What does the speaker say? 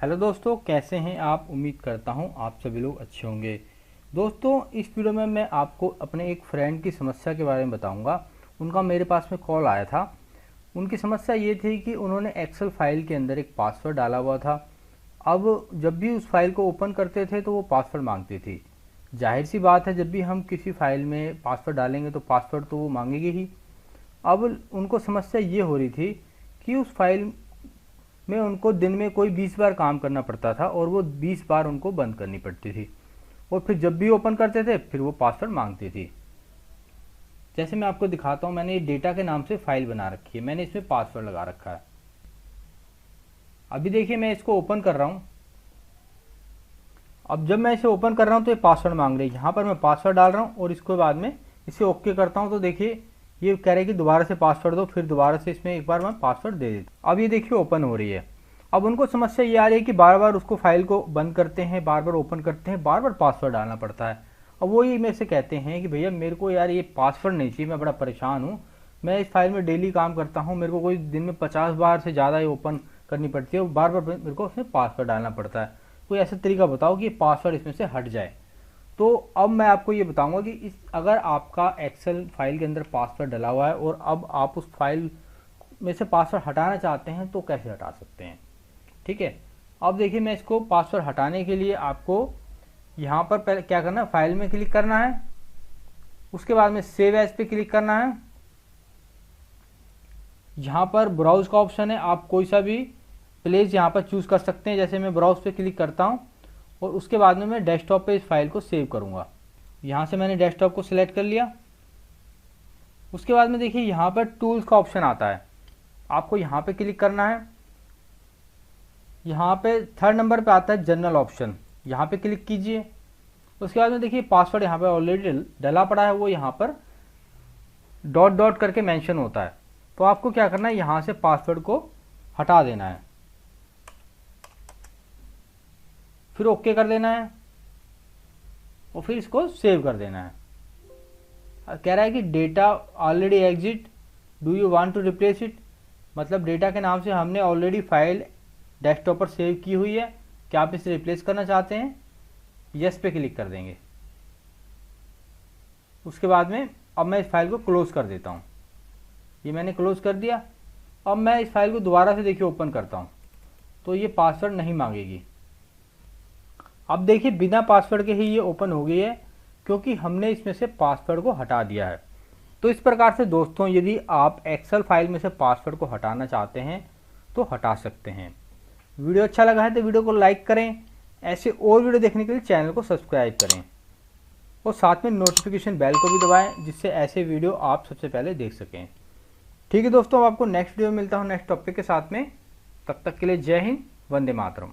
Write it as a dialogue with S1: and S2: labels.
S1: Hello दोस्तों, कैसे हैं आप। उम्मीद करता हूं आप सभी लोग अच्छे होंगे। दोस्तों, इस वीडियो में मैं आपको अपने एक फ्रेंड की समस्या के बारे में बताऊंगा। उनका मेरे पास में कॉल आया था। उनकी समस्या ये थी कि उन्होंने एक्सेल फाइल के अंदर एक पासवर्ड डाला हुआ था। अब जब भी उस फाइल को ओपन करते थे तो वो पासवर्ड मांगती थी। जाहिर सी बात है, जब भी हम किसी फाइल में पासवर्ड डालेंगे तो पासवर्ड तो वो मांगेगी ही। अब उनको समस्या ये हो रही थी कि उस फाइल में उनको दिन में कोई 20 बार काम करना पड़ता था और वो 20 बार उनको बंद करनी पड़ती थी, और फिर जब भी ओपन करते थे फिर वो पासवर्ड मांगती थी। जैसे मैं आपको दिखाता हूँ, मैंने ये डेटा के नाम से फाइल बना रखी है, मैंने इसमें पासवर्ड लगा रखा है। अभी देखिए, मैं इसको ओपन कर रहा हूँ। अब जब मैं इसे ओपन कर रहा हूँ तो ये पासवर्ड मांग रही है। यहाँ पर मैं पासवर्ड डाल रहा हूँ और इसके बाद में इसे ओके करता हूँ तो देखिए ये कह रहा है कि दोबारा से पासवर्ड दो। फिर दोबारा से इसमें एक बार मैं पासवर्ड दे देता हूँ। अब ये देखिए ओपन हो रही है। अब उनको समस्या ये आ रही है कि बार बार उसको फाइल को बंद करते हैं, बार बार ओपन करते हैं, बार बार पासवर्ड डालना पड़ता है। अब वो ये मेरे से कहते हैं कि भैया मेरे को यार ये पासवर्ड नहीं चाहिए, मैं बड़ा परेशान हूँ। मैं इस फाइल में डेली काम करता हूँ, मेरे को कोई दिन में 50 बार से ज़्यादा ये ओपन करनी पड़ती है और बार बार मेरे को उसमें पासवर्ड डालना पड़ता है। कोई ऐसा तरीका बताओ कि पासवर्ड इसमें से हट जाए। तो अब मैं आपको ये बताऊंगा कि इस अगर आपका एक्सेल फाइल के अंदर पासवर्ड डला हुआ है और अब आप उस फाइल में से पासवर्ड हटाना चाहते हैं तो कैसे हटा सकते हैं। ठीक है, अब देखिए मैं इसको पासवर्ड हटाने के लिए आपको यहाँ पर पहले क्या करना है, फाइल में क्लिक करना है। उसके बाद में सेव एज पे क्लिक करना है। यहाँ पर ब्राउज का ऑप्शन है, आप कोई सा भी प्लेस यहाँ पर चूज कर सकते हैं। जैसे मैं ब्राउज पे क्लिक करता हूँ और उसके बाद में मैं डेस्कटॉप पे इस फाइल को सेव करूँगा। यहाँ से मैंने डेस्कटॉप को सिलेक्ट कर लिया। उसके बाद में देखिए यहाँ पर टूल्स का ऑप्शन आता है, आपको यहाँ पे क्लिक करना है। यहाँ पे 3rd नंबर पे आता है जनरल ऑप्शन, यहाँ पे क्लिक कीजिए। उसके बाद में देखिए पासवर्ड यहाँ पे ऑलरेडी डला पड़ा है, वो यहाँ पर डॉट डॉट करके मेंशन होता है। तो आपको क्या करना है, यहाँ से पासवर्ड को हटा देना है, फिर ओके कर देना है और फिर इसको सेव कर देना है। कह रहा है कि data already exit, do you want to replace it. मतलब डेटा के नाम से हमने ऑलरेडी फाइल डेस्कटॉप पर सेव की हुई है, क्या आप इसे रिप्लेस करना चाहते हैं। यस पे क्लिक कर देंगे। उसके बाद में अब मैं इस फाइल को क्लोज कर देता हूँ। ये मैंने क्लोज कर दिया। अब मैं इस फाइल को दोबारा से देखिए ओपन करता हूँ तो ये पासवर्ड नहीं मांगेगी। अब देखिए बिना पासवर्ड के ही ये ओपन हो गई है, क्योंकि हमने इसमें से पासवर्ड को हटा दिया है। तो इस प्रकार से दोस्तों, यदि आप एक्सेल फाइल में से पासवर्ड को हटाना चाहते हैं तो हटा सकते हैं। वीडियो अच्छा लगा है तो वीडियो को लाइक करें। ऐसे और वीडियो देखने के लिए चैनल को सब्सक्राइब करें और साथ में नोटिफिकेशन बेल को भी दबाएं, जिससे ऐसे वीडियो आप सबसे पहले देख सकें। ठीक है दोस्तों, अब आपको नेक्स्ट वीडियो में मिलता हूँ नेक्स्ट टॉपिक के साथ में। तब तक के लिए जय हिंद, वंदे मातरम।